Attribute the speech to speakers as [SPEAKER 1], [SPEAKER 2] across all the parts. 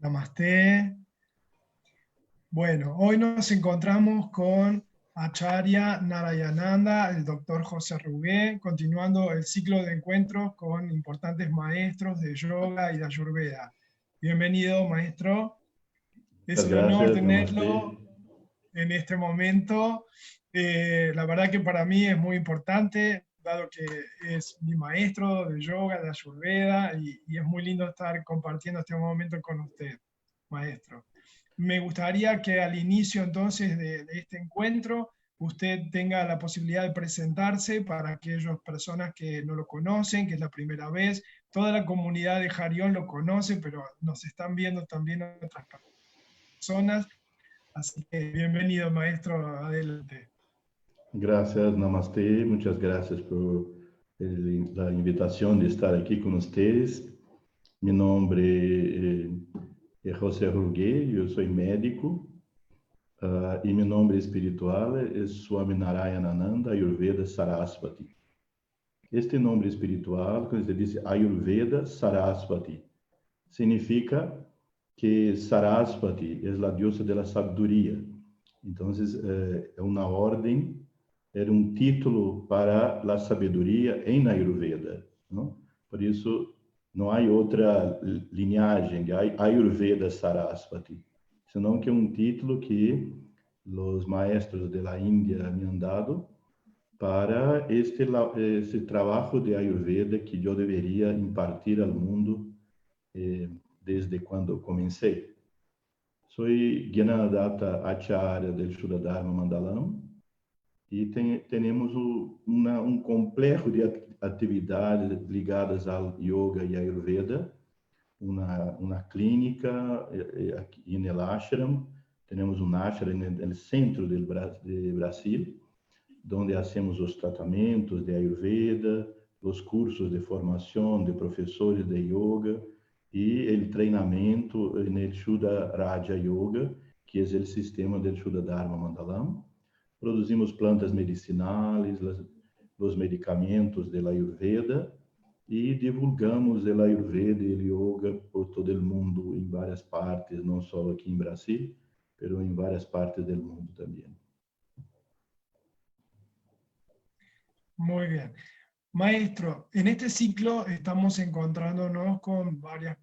[SPEAKER 1] Namaste. Bueno, hoy nos encontramos con Acharya Narayananda, el doctor José Rugué, continuando el ciclo de encuentros con importantes maestros de yoga y de Ayurveda. Bienvenido, maestro. Es
[SPEAKER 2] Muchas
[SPEAKER 1] un honor
[SPEAKER 2] gracias,
[SPEAKER 1] tenerlo
[SPEAKER 2] namaste.
[SPEAKER 1] en este momento. La verdad que para mí es muy importante, dado que es mi maestro de yoga, de Ayurveda, y es muy lindo estar compartiendo este momento con usted, maestro. Me gustaría que al inicio entonces de este encuentro usted tenga la posibilidad de presentarse para aquellas personas que no lo conocen, que es la primera vez. Toda la comunidad de Jarión lo conoce, pero nos están viendo también otras personas. Así que bienvenido, maestro, adelante.
[SPEAKER 2] Gracias, namaste. Muchas gracias por la invitación de estar aquí con ustedes. Mi nombre es José Rugué, yo soy médico, y mi nombre espiritual es Swami Narayananda Ayurveda Saraswati. Este nombre espiritual, quando se diz Ayurveda Saraswati, significa que Saraswati es la diosa de la sabiduría. Entonces, é uma ordem, era um título para a sabedoria em Ayurveda, não? Por isso, não há outra linhagem, Ayurveda Saraswati, senão que é um título que os maestros da Índia me han dado para este trabalho de Ayurveda que eu deveria impartir ao mundo desde quando comecei. Sou Gyanadatta Acharya del Shuddha Dharma Mandalam e temos um complexo de atividades ligadas ao Yoga e Ayurveda, uma clínica aqui no ashram, temos um ashram no centro do Brasil, onde hacemos os tratamentos de Ayurveda, os cursos de formação de professores de Yoga, e o treinamento no Shuddha Raja Yoga, que é o sistema do Shuddha Dharma Mandalam. Produzimos plantas medicinais, os medicamentos da Ayurveda e divulgamos o Ayurveda e o Yoga por todo o mundo, em várias partes, não só aqui em Brasil, mas em várias partes do mundo também.
[SPEAKER 1] Muy bien. Maestro, en este ciclo estamos encontrándonos con varios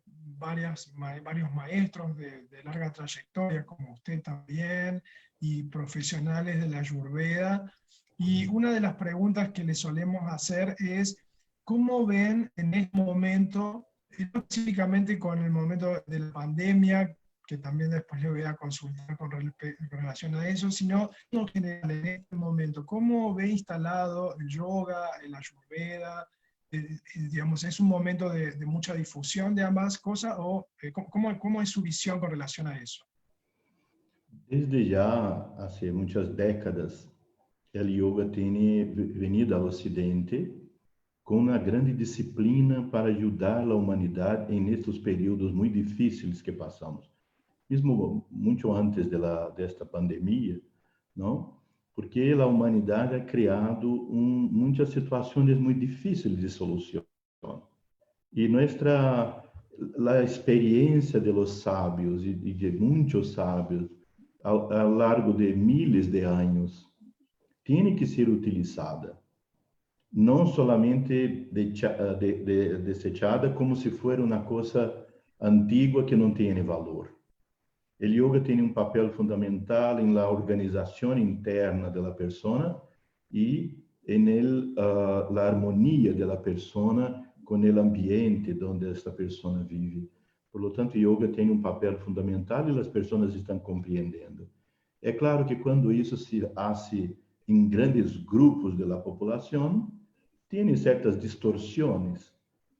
[SPEAKER 1] maestros de larga trayectoria, como usted también, y profesionales de la Ayurveda. Y una de las preguntas que le solemos hacer es, ¿cómo ven en este momento, específicamente con el momento de la pandemia, que también después le voy a consultar con relación a eso, sino en general en este momento, ¿cómo ve instalado el yoga, el ayurveda? Digamos, ¿es un momento de mucha difusión de ambas cosas o cómo es su visión con relación a eso?
[SPEAKER 2] Desde já, há muitas décadas, o yoga tem venido ao Ocidente com uma grande disciplina para ajudar a humanidade nestes períodos muito difíceis que passamos. Mesmo muito antes desta pandemia, não? Porque a humanidade ha criado muitas situações muito difíceis de solução. E a experiência de los sábios e de muitos sábios ao largo de miles de anos tem que ser utilizada, não solamente desechada como se fosse uma coisa antiga que não tem valor. El yoga tiene un papel fundamental en la organización interna de la persona y en la armonía de la persona con el ambiente donde esta persona vive. Por lo tanto, yoga tiene un papel fundamental y las personas están comprendiendo. É claro que quando isso se hace em grandes grupos de la população, tem certas distorções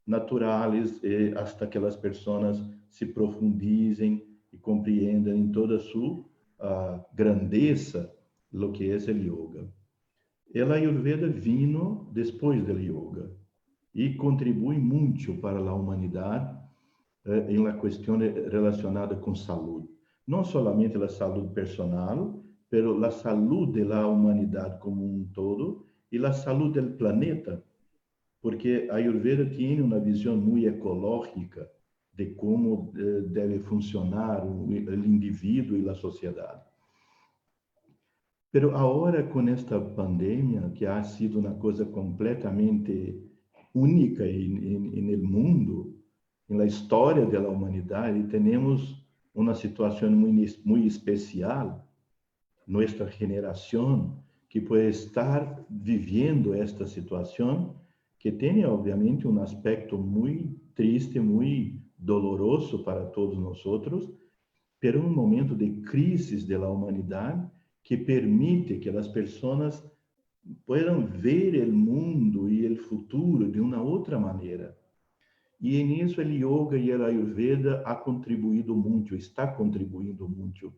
[SPEAKER 2] naturais hasta que as pessoas se profundizem e compreendam em toda a sua grandeza lo que é o yoga. A Ayurveda vino depois do yoga e contribui muito para a humanidade em la questão relacionada com saúde. Não somente a saúde personal, pero a saúde da humanidade como um todo e a saúde do planeta, porque a Ayurveda tem uma visão muito ecológica de como deve funcionar o indivíduo e a sociedade. Pero agora, com esta pandemia, que ha sido uma coisa completamente única no mundo, na história da humanidade, temos uma situação muito especial, nossa geração, que pode estar vivendo esta situação, que tem, obviamente, um aspecto muito triste, muito doloroso para todos nós, pero um momento de crise da humanidade que permite que as pessoas possam ver o mundo e o futuro de uma outra maneira. E nisso o yoga e a Ayurveda ha contribuído muito, está contribuindo muito.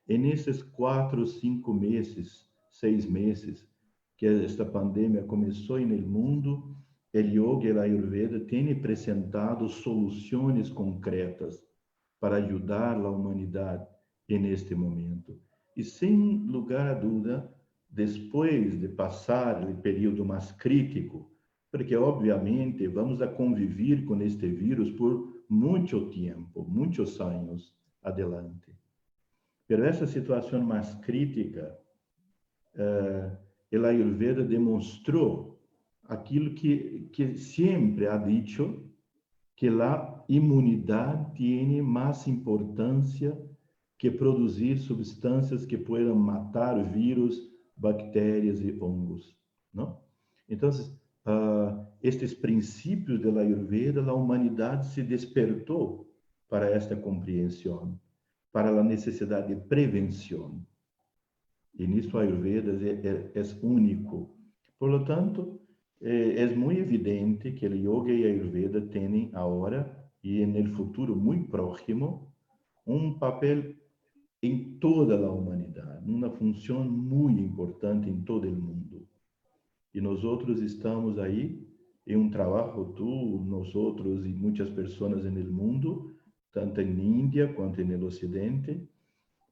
[SPEAKER 2] E nesses 4, 5 meses, 6 meses que esta pandemia começou no mundo, o yoga e a Ayurveda têm apresentado soluções concretas para ajudar a humanidade neste momento. E sem lugar a dúvida, depois de passar o período mais crítico, porque obviamente vamos a conviver com este vírus por muito tempo, muitos anos adelante. Pero essa situação mais crítica, a Ayurveda demonstrou aquilo que sempre ha dicho, que a imunidade tem mais importância que produzir substâncias que possam matar vírus, bactérias e fungos, não? Então, estes princípios da Ayurveda, a humanidade se despertou para esta compreensão, para a necessidade de prevenção. E nisso a Ayurveda é único. Por lo tanto, é muito evidente que o Yoga e a Ayurveda têm agora e no futuro muito próximo um papel em toda a humanidade, uma função muito importante em todo o mundo. E nós outros estamos aí em um trabalho, nós outros e muitas pessoas no mundo, tanto em Índia quanto no Ocidente,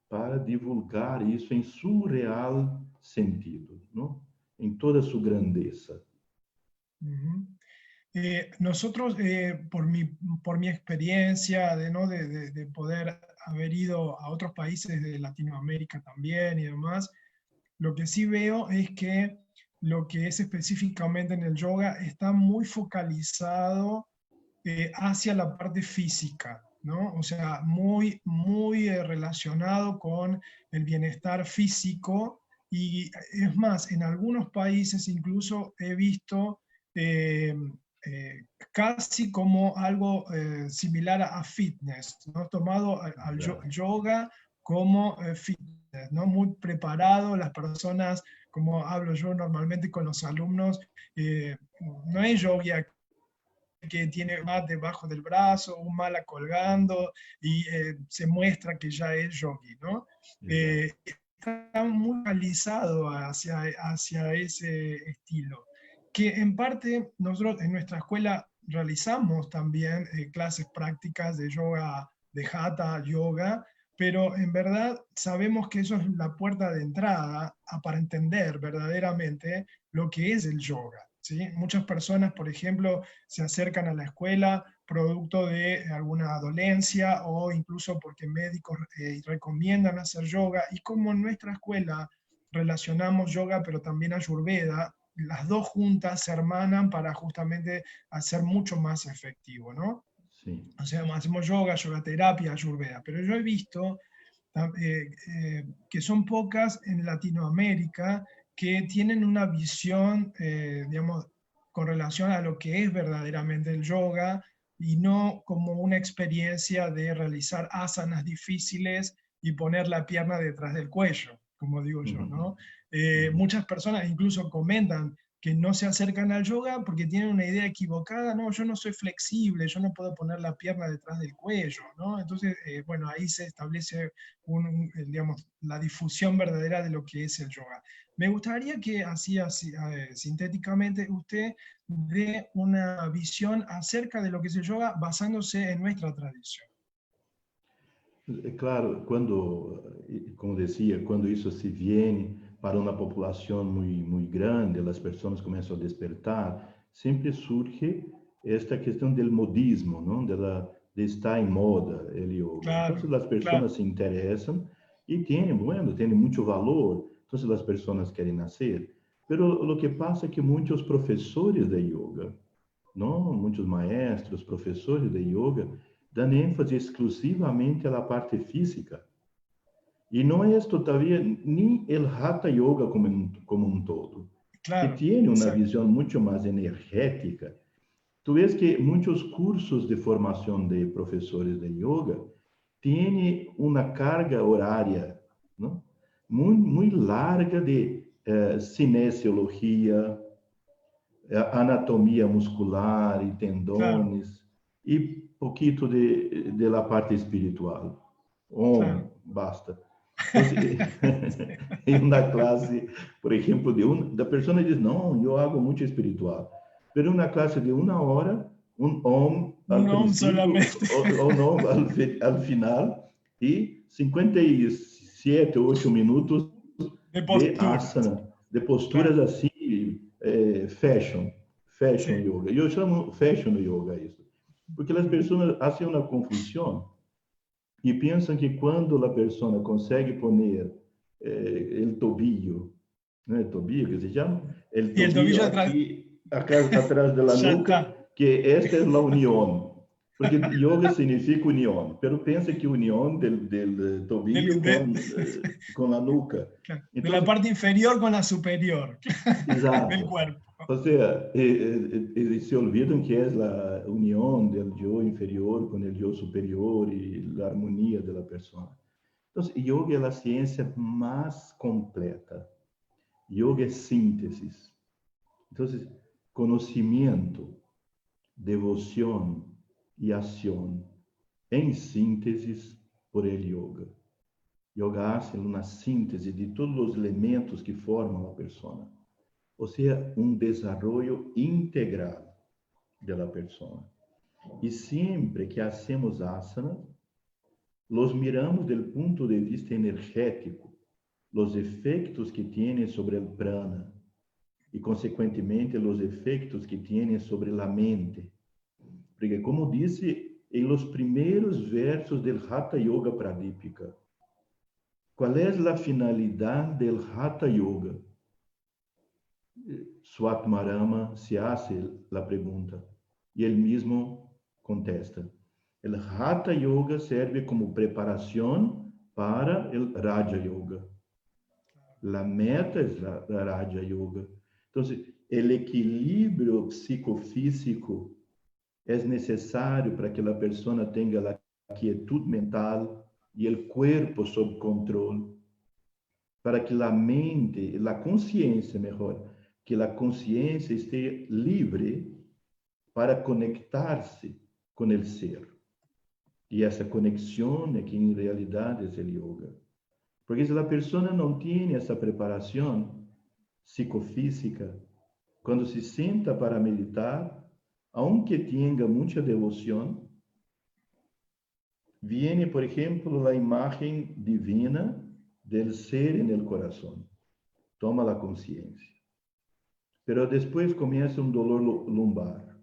[SPEAKER 2] para divulgar isso em seu real sentido, não? Em toda sua grandeza.
[SPEAKER 1] Uh-huh. Nosotros, por mi experiencia de poder haber ido a otros países de Latinoamérica también y demás, lo que sí veo es que lo que es específicamente en el yoga está muy focalizado hacia la parte física, ¿no? O sea, muy relacionado con el bienestar físico, y es más, en algunos países incluso he visto casi como algo similar a fitness, ¿no? Tomado al yoga como fitness, ¿no? Muy preparado, las personas, como hablo yo normalmente con los alumnos, no es yoga que tiene más debajo del brazo, un mala colgando y se muestra que ya es yogi, ¿no? Está muy realizado hacia ese estilo, que en parte nosotros en nuestra escuela realizamos también clases prácticas de yoga, de hatha yoga, pero en verdad sabemos que eso es la puerta de entrada para entender verdaderamente lo que es el yoga, ¿sí? Muchas personas, por ejemplo, se acercan a la escuela producto de alguna dolencia o incluso porque médicos recomiendan hacer yoga, y como en nuestra escuela relacionamos yoga pero también Ayurveda, las dos juntas se hermanan para justamente hacer mucho más efectivo, ¿no? Sí. O sea, hacemos yoga, yoga terapia, Ayurveda, pero yo he visto que son pocas en Latinoamérica, que tienen una visión, digamos, con relación a lo que es verdaderamente el yoga y no como una experiencia de realizar asanas difíciles y poner la pierna detrás del cuello, como digo yo, ¿no? Muchas personas incluso comentan que no se acercan al yoga porque tienen una idea equivocada, no, yo no soy flexible, yo no puedo poner la pierna detrás del cuello, ¿no? Entonces, bueno, ahí se establece digamos, la difusión verdadera de lo que es el yoga. Me gustaría que así sintéticamente usted dé una visión acerca de lo que es el yoga basándose en nuestra tradición.
[SPEAKER 2] Claro, quando, como dizia, quando isso se viene para uma população muito grande, as pessoas começam a despertar, sempre surge esta questão do modismo, não? De estar em moda o yoga.
[SPEAKER 1] Claro,
[SPEAKER 2] Então, as
[SPEAKER 1] claro,
[SPEAKER 2] pessoas se interessam e tem muito valor, então as pessoas querem nascer. Pero o que passa é que muitos professores de yoga, não? Muitos maestros, professores de yoga, dão ênfase exclusivamente à parte física. E não é todavia nem o Hatha Yoga como um todo, que
[SPEAKER 1] claro,
[SPEAKER 2] tem uma
[SPEAKER 1] exacto,
[SPEAKER 2] visão muito mais energética. Tu vês que muitos cursos de formação de professores de yoga têm uma carga horária, não? Muito larga de cinesiologia, anatomia muscular e
[SPEAKER 1] claro,
[SPEAKER 2] tendones, e pouquito de la parte espiritual.
[SPEAKER 1] claro.
[SPEAKER 2] Basta. Então, em uma classe, por exemplo, da pessoa diz, não, eu hago muito espiritual. Mas uma classe de 1 hora, Om
[SPEAKER 1] Un
[SPEAKER 2] al
[SPEAKER 1] om
[SPEAKER 2] princípio,
[SPEAKER 1] solamente.
[SPEAKER 2] ou não al final, e 57, 8 minutos
[SPEAKER 1] De
[SPEAKER 2] de
[SPEAKER 1] posturas.
[SPEAKER 2] asana, de posturas
[SPEAKER 1] Claro,
[SPEAKER 2] assim, fashion
[SPEAKER 1] sí,
[SPEAKER 2] yoga. Eu chamo fashion yoga isso, porque as pessoas fazem uma confusão e pensam que quando a pessoa consegue poner o tobillo, né, tobillo que se chama, o
[SPEAKER 1] y el tobillo
[SPEAKER 2] tobillo
[SPEAKER 1] atrás,
[SPEAKER 2] aqui atrás da
[SPEAKER 1] ya
[SPEAKER 2] nuca,
[SPEAKER 1] está.
[SPEAKER 2] que esta é a união. Porque yoga significa união, pero pensa que união del tobillo
[SPEAKER 1] Del- de,
[SPEAKER 2] com a nuca.
[SPEAKER 1] claro, de
[SPEAKER 2] Então,
[SPEAKER 1] la parte inferior con la superior del
[SPEAKER 2] exato.
[SPEAKER 1] cuerpo.
[SPEAKER 2] Ou seja, eles se olvidam que é a união do eu inferior com o eu superior e a harmonia da pessoa. Então, yoga é a ciência mais completa. Yoga é síntese. Então, conhecimento, devoção e ação em síntese por el yoga. Yoga hace uma síntese de todos os elementos que formam a pessoa. Ou seja, desenvolvimento integral da pessoa. E sempre que hacemos asana, los miramos do ponto de vista energético, os efeitos que tem sobre o prana e, consequentemente, os efeitos que tem sobre a mente. Porque, como disse em los primeiros versos do Hatha Yoga Pradipika, qual é a finalidade do Hatha Yoga? Swatmarama se hace la pregunta y él mismo contesta. El Hatha Yoga serve como preparación para el Raja Yoga. La meta es la Raja Yoga. Entonces, el equilibrio psicofísico es necesario para que la persona tenga la quietud mental y el cuerpo sob control, para que la mente, la conciencia mejor, que a consciência esteja livre para conectar-se com o ser. E essa conexão é que, em realidade, é o yoga. Porque se a pessoa não tem essa preparação psicofísica, quando se senta para meditar, aunque tenha muita devoção, viene, por exemplo, a imagem divina del ser en el coração. Toma a consciência. Pero después comienza un dolor lumbar.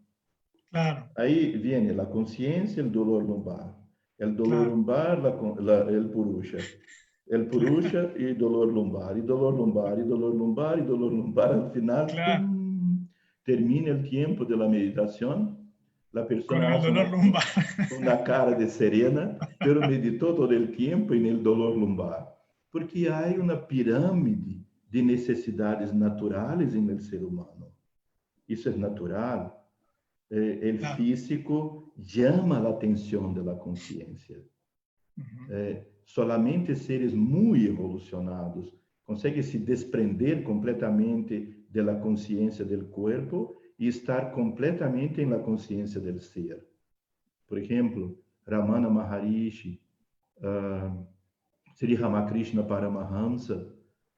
[SPEAKER 1] Claro,
[SPEAKER 2] Ahí viene la conciencia, el dolor lumbar. El dolor
[SPEAKER 1] claro,
[SPEAKER 2] lumbar, el purusha. El purusha y dolor lumbar. Y dolor lumbar, y dolor lumbar, y dolor lumbar. Al final,
[SPEAKER 1] claro.
[SPEAKER 2] ¡tum! Termina el tiempo de la meditación La
[SPEAKER 1] Con
[SPEAKER 2] persona
[SPEAKER 1] el
[SPEAKER 2] hace
[SPEAKER 1] dolor lumbar.
[SPEAKER 2] una cara de serena, pero meditó todo el tiempo en el dolor lumbar. Porque hay una pirámide de necesidades naturales en el ser humano. Eso es natural. El
[SPEAKER 1] Claro.
[SPEAKER 2] físico llama la atención de la conciencia. Solamente seres muy evolucionados conseguem se desprender completamente de la consciência del cuerpo e estar completamente en la consciência del ser. Por exemplo, Ramana Maharishi, Sri Ramakrishna Paramahamsa,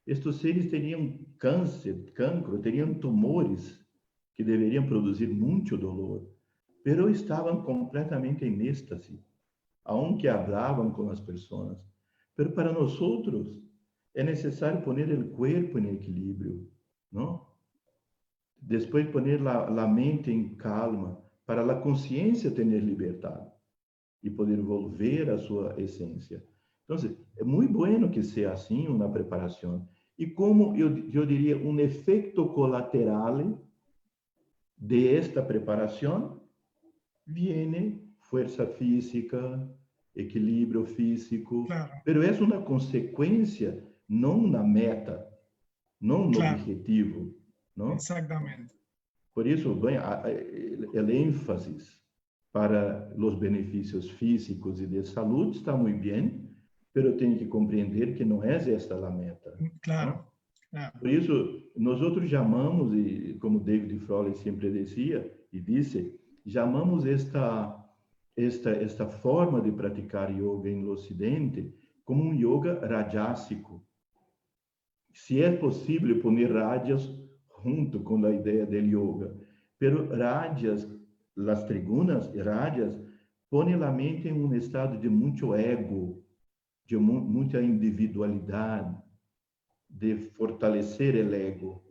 [SPEAKER 2] estes seres teriam câncer, cancro, teriam tumores que deveriam produzir muito dolor, pero estavam completamente em êxtase, aunque hablavam com as pessoas. Pero para nós é necessário poner o corpo em equilíbrio, não? Depois poner la mente em calma, para a consciência ter liberdade e poder volver à sua essência. Então, é muito bueno que seja assim uma preparação. E como eu diria, um efeito colateral de esta preparação, viene força física, equilíbrio físico,
[SPEAKER 1] Claro,
[SPEAKER 2] pero é uma consequência, não uma meta, não um
[SPEAKER 1] claro,
[SPEAKER 2] objetivo, não?
[SPEAKER 1] exactamente.
[SPEAKER 2] Por isso, o ênfase para os benefícios físicos e de saúde está muito bem, pero tem que compreender que não é esta a meta.
[SPEAKER 1] Claro,
[SPEAKER 2] Não?
[SPEAKER 1] claro.
[SPEAKER 2] Por isso, nós outros chamamos, e como David Frawley sempre dizia e disse, chamamos esta forma de praticar yoga em Ocidente como um yoga rajásico. Se é possível poner rajas junto com a ideia do yoga, pero rajas, as trigunas rajas, põem a mente em um estado de muito ego, de muita individualidade, de fortalecer o ego.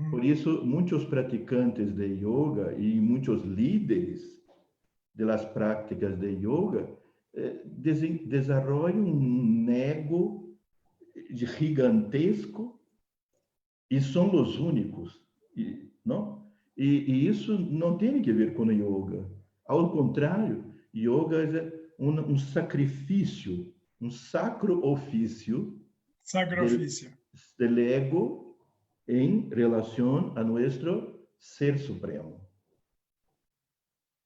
[SPEAKER 2] Por isso, muitos praticantes de yoga e muitos líderes de las práticas de yoga desenvolvem um ego gigantesco e são os únicos, não? E isso não tem que ver com yoga. Ao contrário, yoga é um sacrifício, um sacro ofício
[SPEAKER 1] Sacrificio.
[SPEAKER 2] del ego em relação a nosso ser supremo.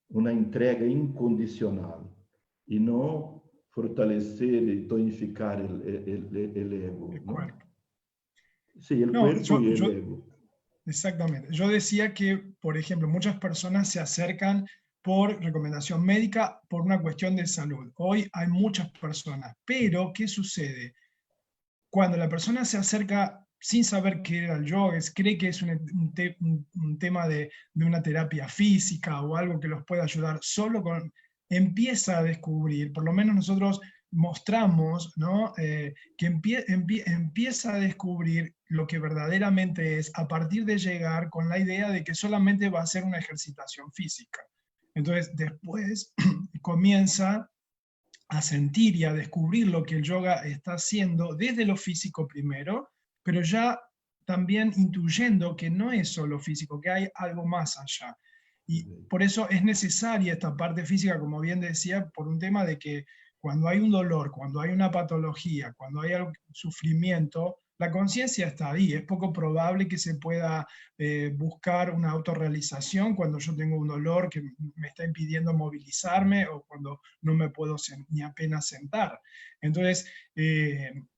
[SPEAKER 2] Uma entrega incondicional e não fortalecer e tonificar o ego.
[SPEAKER 1] El
[SPEAKER 2] ¿no?
[SPEAKER 1] cuerpo.
[SPEAKER 2] Sí, el
[SPEAKER 1] No,
[SPEAKER 2] cuerpo y el ego.
[SPEAKER 1] Exactamente. Yo decía que, por ejemplo, muchas personas se acercan por recomendación médica por una cuestión de salud. Hoy hay muchas personas, pero ¿qué sucede? Cuando la persona se acerca sin saber qué era el yoga, cree que es un tema de una terapia física o algo que los pueda ayudar, empieza a descubrir, por lo menos nosotros mostramos, ¿no? Que empieza a descubrir lo que verdaderamente es a partir de llegar con la idea de que solamente va a ser una ejercitación física. Entonces después comienza a sentir y a descubrir lo que el yoga está haciendo desde lo físico primero, pero ya también intuyendo que no es solo físico, que hay algo más allá. Y por eso es necesaria esta parte física, como bien decía, por un tema de que cuando hay un dolor, cuando hay una patología, cuando hay algún sufrimiento, la conciencia está ahí. Es poco probable que se pueda buscar una autorrealización cuando yo tengo un dolor que me está impidiendo movilizarme o cuando no me puedo ni apenas sentar. Entonces,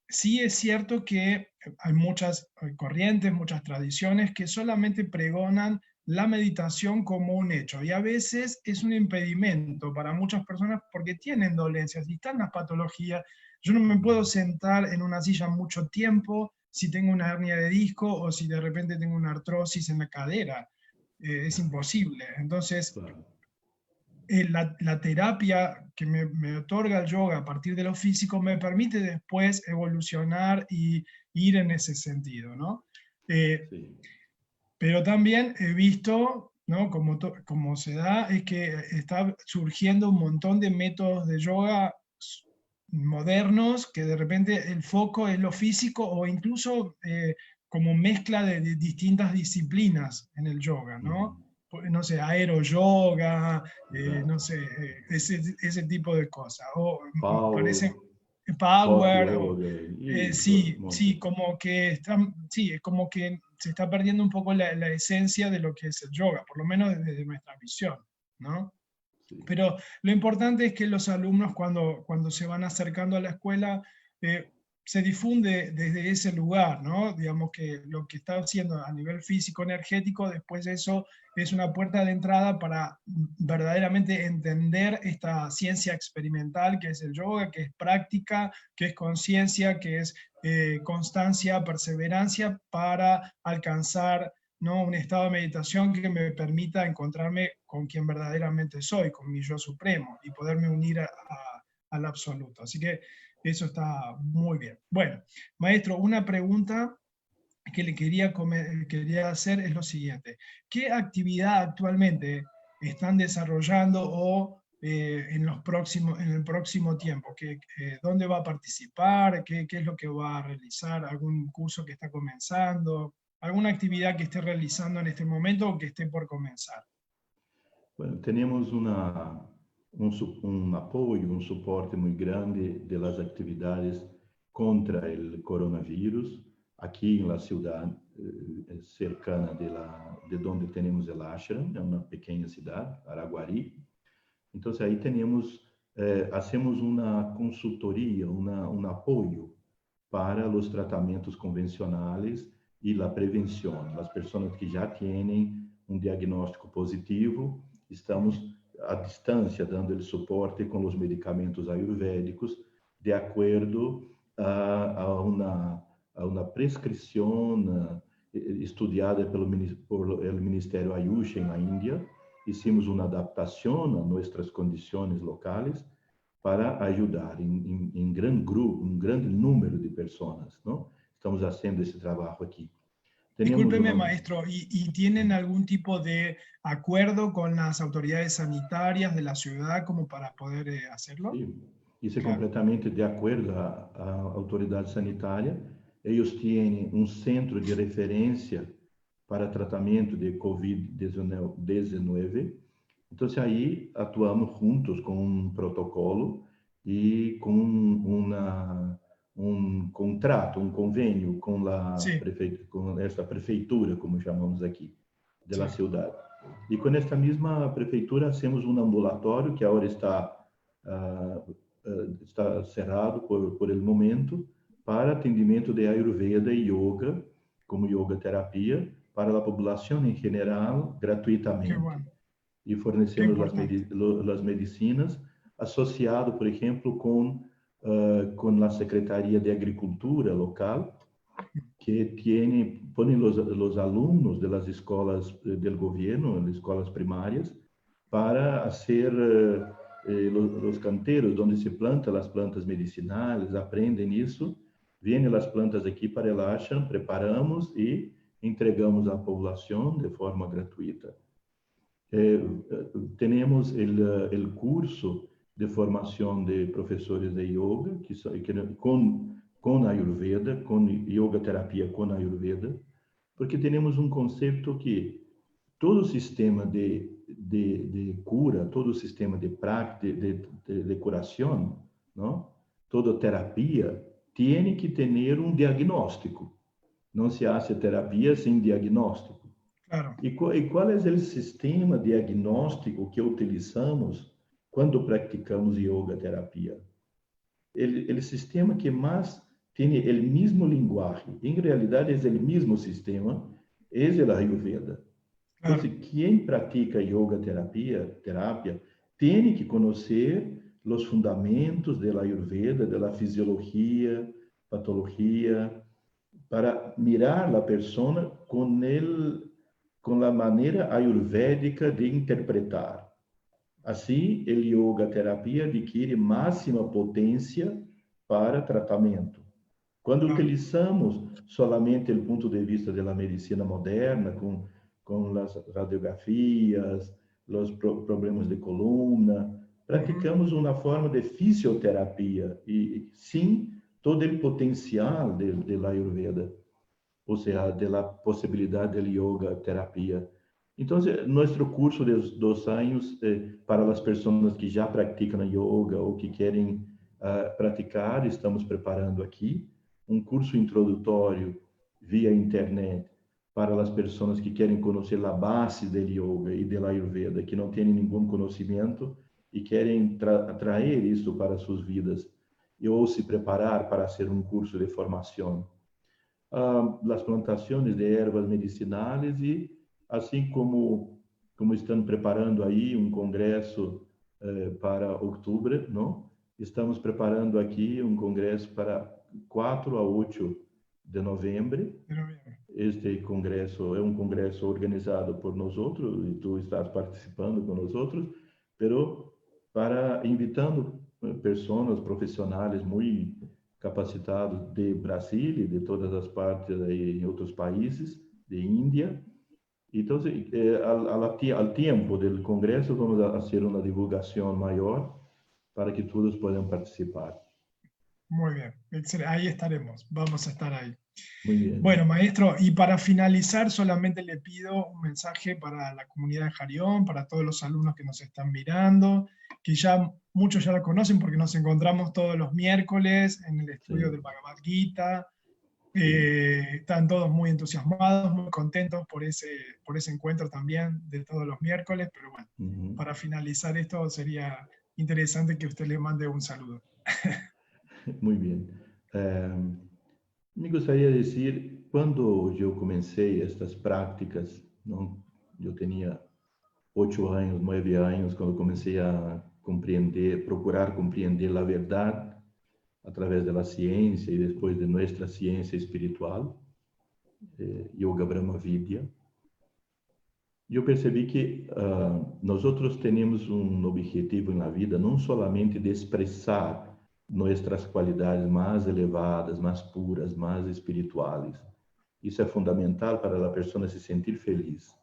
[SPEAKER 1] sí es cierto que hay muchas corrientes, muchas tradiciones que solamente pregonan la meditación como un hecho, y a veces es un impedimento para muchas personas porque tienen dolencias y están las patologías. Yo no me puedo sentar en una silla mucho tiempo si tengo una hernia de disco o si de repente tengo una artrosis en la cadera. Es imposible. Entonces, la terapia que me otorga el yoga a partir de lo físico me permite después evolucionar y ir en ese sentido, ¿no? Sí. Pero también he visto, ¿no? Como se da, es que está surgiendo un montón de métodos de yoga modernos que de repente el foco es lo físico o incluso como mezcla de distintas disciplinas en el yoga, ¿no? no sé, aeroyoga, no
[SPEAKER 2] Exato.
[SPEAKER 1] sé, ese tipo de cosas. O
[SPEAKER 2] Power,
[SPEAKER 1] parece
[SPEAKER 2] hot
[SPEAKER 1] power,
[SPEAKER 2] yoga, isso,
[SPEAKER 1] sí,
[SPEAKER 2] um
[SPEAKER 1] sí,
[SPEAKER 2] monte.
[SPEAKER 1] como que sí, es como que se está perdiendo un poco la esencia de lo que es el yoga, por lo menos desde nuestra visión, ¿no?
[SPEAKER 2] Sim.
[SPEAKER 1] Pero lo importante es que los alumnos cuando se van acercando a la escuela, eh, se difunde desde ese lugar, ¿no? Digamos que lo que está haciendo a nivel físico, energético, después eso es una puerta de entrada para verdaderamente entender esta ciencia experimental que es el yoga, que es práctica, que es conciencia, que es constancia, perseverancia para alcanzar, ¿no? Un estado de meditación que me permita encontrarme con quien verdaderamente soy, con mi yo supremo, y poderme unir al absoluto. Así que eso está muy bien. Bueno, maestro, una pregunta que le quería hacer es lo siguiente. ¿Qué actividad actualmente están desarrollando o en el próximo tiempo? ¿Dónde va a participar? ¿Qué es lo que va a realizar? ¿Algún curso que está comenzando? ¿Alguna actividad que esté realizando en este momento o que esté por comenzar?
[SPEAKER 2] Bueno, temos um apoio, um suporte muito grande das atividades contra o coronavírus aqui na cidade cercana de onde temos o ashram, é uma pequena cidade, Araguari. Então, aí temos, hacemos uma consultoria, um apoio para os tratamentos convencionais e a prevenção. As pessoas que já têm um diagnóstico positivo, estamos à distância dando suporte com os medicamentos ayurvédicos de acordo a uma prescrição estudada por el Ministério Ayush na Índia. Hicimos uma adaptação a nossas condições locais para ajudar em grande grupo, um grande número de pessoas, não? Estamos fazendo esse trabalho aqui. Tenemos
[SPEAKER 1] Discúlpeme,
[SPEAKER 2] uma...
[SPEAKER 1] maestro, ¿y tienen algún tipo de acuerdo con las autoridades sanitarias de la ciudad como para poder hacerlo?
[SPEAKER 2] Sim, isso é
[SPEAKER 1] Claro,
[SPEAKER 2] completamente de acordo à autoridade sanitária. Eles têm um centro de referência para tratamento de Covid-19. Então, aí atuamos juntos com um protocolo e com um contrato, um convênio
[SPEAKER 1] sí,
[SPEAKER 2] com essa prefeitura, como chamamos aqui,
[SPEAKER 1] sí,
[SPEAKER 2] da cidade. E com esta mesma prefeitura, temos um ambulatório que agora está cerrado por el momento para atendimento de Ayurveda e Yoga, como yoga terapia, para a população em geral,
[SPEAKER 1] qué
[SPEAKER 2] gratuitamente.
[SPEAKER 1] bueno,
[SPEAKER 2] E
[SPEAKER 1] qué
[SPEAKER 2] fornecemos
[SPEAKER 1] importante.
[SPEAKER 2] as medicinas, associado, por exemplo, com a Secretaria de Agricultura local, que põe os alunos das escolas do governo, das escolas primárias, para ser os canteiros onde se planta as plantas medicinais, aprendem isso, vêm as plantas aqui para relaxam, preparamos e entregamos à população de forma gratuita. Temos o curso de formação de professores de yoga, com Ayurveda, com yoga terapia com Ayurveda, porque temos um conceito que todo sistema de cura, todo sistema de prática, de curação, não? Toda terapia tem que ter um diagnóstico. Não se hace terapia sem diagnóstico.
[SPEAKER 1] Claro,
[SPEAKER 2] E qual é o sistema diagnóstico que utilizamos quando praticamos yoga terapia? O sistema que mais tem o mesmo linguagem, em realidade é o mesmo sistema, é o Ayurveda. Então,
[SPEAKER 1] claro,
[SPEAKER 2] quem pratica yoga terapia tem que conhecer os fundamentos da Ayurveda, da fisiologia, patologia, para mirar a pessoa com a maneira ayurvédica de interpretar. Assim, o yoga terapia adquire máxima potência para tratamento. Quando
[SPEAKER 1] claro.
[SPEAKER 2] utilizamos solamente o ponto de vista da medicina moderna, com as radiografias, os problemas de coluna,
[SPEAKER 1] Ujú,
[SPEAKER 2] praticamos uma forma de fisioterapia e sim todo o potencial da Ayurveda, ou seja, da possibilidade de yoga terapia. Entonces, nuestro curso de 2 años, para las personas que ya practican yoga o que quieren praticar, estamos preparando aqui um curso introdutório via internet para as pessoas que querem conhecer a base do yoga e da Ayurveda, que não têm nenhum conhecimento e querem trazer isso para suas vidas ou se preparar para ser um curso de formação. As plantações de ervas medicinais e assim como estão preparando aí um congresso para outubro, não? Estamos preparando aqui um congresso para 4 a 8 de novembro. Este congresso é um congresso organizado por nós outros e tu estás participando com nós outros, pero para invitando pessoas profissionais muito capacitados de Brasil e de todas as partes aí em outros países, de Índia. Então, ao tempo do congresso, vamos fazer uma divulgação maior para que todos puedan participar.
[SPEAKER 1] Muy bien, excelente. Ahí estaremos, vamos a estar ahí.
[SPEAKER 2] Muy bien.
[SPEAKER 1] Bueno, maestro, y para finalizar, solamente le pido un mensaje para la comunidad de Jarión, para todos los alumnos que nos están mirando, que ya muchos ya lo conocen porque nos encontramos todos los miércoles en el estudio del Bhagavad Gita. Están todos muy entusiasmados, muy contentos por ese encuentro también de todos los miércoles, pero bueno, para finalizar esto sería interesante que usted le mande un saludo.
[SPEAKER 2] Muy bien. Me gostaria de dizer, quando eu comecei estas práticas, não, eu tinha 8 anos, 9 anos, quando comecei a compreender, procurar compreender a verdade através da ciência e depois de nossa ciência espiritual, Yoga Brahma Vidya. Eu percebi que nós temos um objetivo na vida, não somente de expressar nossas qualidades mais elevadas, mais puras, mais espirituais. Isso é fundamental para a pessoa se sentir feliz,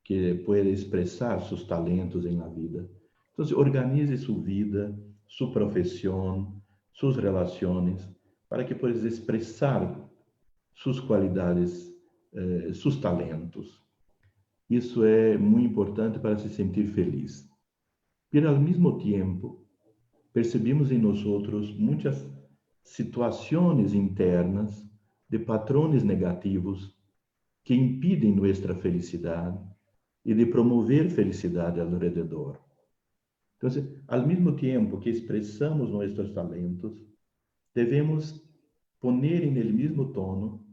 [SPEAKER 2] que pode expressar seus talentos na vida. Então, organize sua vida, sua profissão, suas relações, para que possa expressar suas qualidades, seus talentos. Isso é muito importante para se sentir feliz. Mas, ao mesmo tempo, percebemos em nós muitas situações internas de patrões negativos que impedem nossa felicidade e de promover felicidade ao redor. Então, ao mesmo tempo que expressamos nossos talentos, devemos poner em el mesmo tono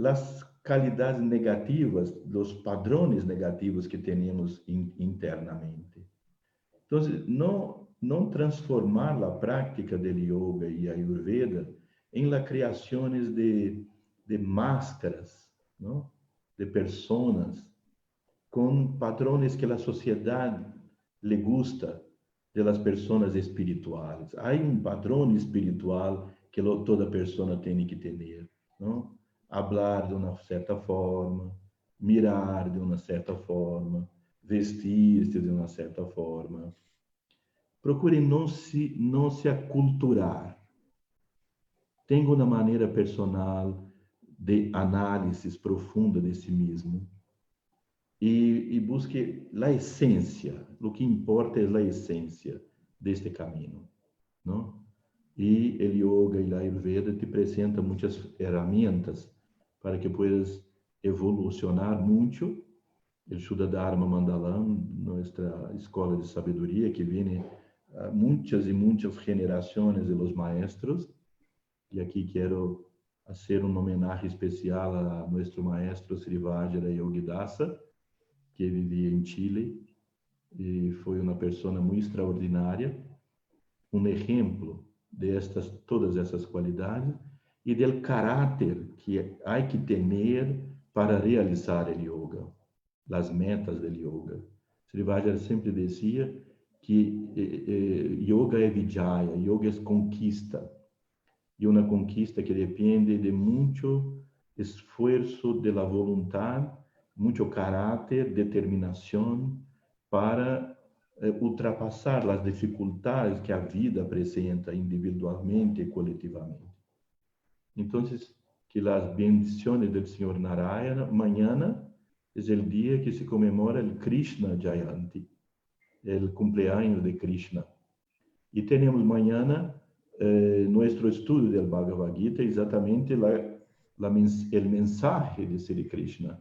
[SPEAKER 2] as qualidades negativas, os padrões negativos que temos internamente. Então, não transformar a prática do yoga e ayurveda em la criações de máscaras, não? De pessoas com padrões que a sociedade le gusta de las pessoas espirituais. Há padrão espiritual que toda pessoa tem que ter, não? Hablar de uma certa forma, mirar de uma certa forma, vestir-se de uma certa forma. Procure não se aculturar. Tenha uma maneira personal de análise profunda de si mesmo e busque a essência. O que importa é a essência deste caminho, não? E o yoga e a Ayurveda te apresentam muitas ferramentas para que puedas evolucionar muito. O Shuddha Dharma Mandalam, nossa escola de sabedoria, que vem muitas e muitas gerações de los maestros. E aqui quero fazer homenagem especial a nosso maestro Sri Vajra Yogidasa, que vivia em Chile e foi uma pessoa muito extraordinária, um exemplo de todas essas qualidades e do caráter que há que ter para realizar o yoga, as metas do yoga. Sri Vajra sempre dizia que yoga é vijaya, yoga é conquista, e uma conquista que depende de muito esforço de la voluntad, muito caráter, determinação para ultrapassar as dificuldades que a vida apresenta individualmente e coletivamente. Então, que as bendições do Senhor Narayana mañana es el día que se conmemora el Krishna Jayanti, el cumpleaños de Krishna. Y tenemos mañana nuestro estudio del Bhagavad Gita, exactamente el mensaje de Sri Krishna.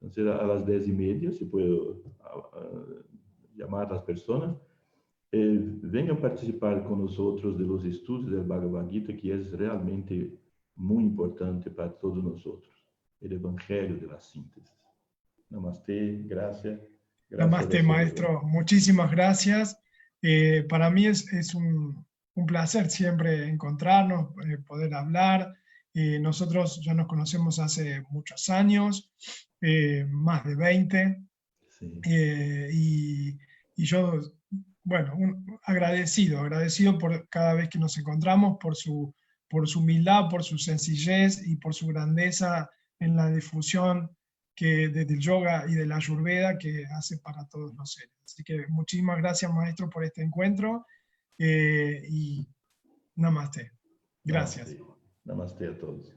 [SPEAKER 2] Entonces, a las 10:30 se puede llamar a las personas. Vengan a participar con nosotros de los estudios del Bhagavad Gita, que es realmente muy importante para todos nosotros. El Evangelio de la síntesis. Namaste, gracias.
[SPEAKER 1] Namaste, maestro. Muchísimas gracias. Para mí es un placer siempre encontrarnos, poder hablar. Nosotros ya nos conocemos hace muchos años, más de 20.
[SPEAKER 2] Sí.
[SPEAKER 1] Y yo, bueno, agradecido por cada vez que nos encontramos, por su humildad, por su sencillez y por su grandeza en la difusión desde el yoga y de la ayurveda que hace para todos los seres. Así que muchísimas gracias, maestro, por este encuentro y namaste. Gracias.
[SPEAKER 2] Namaste a todos.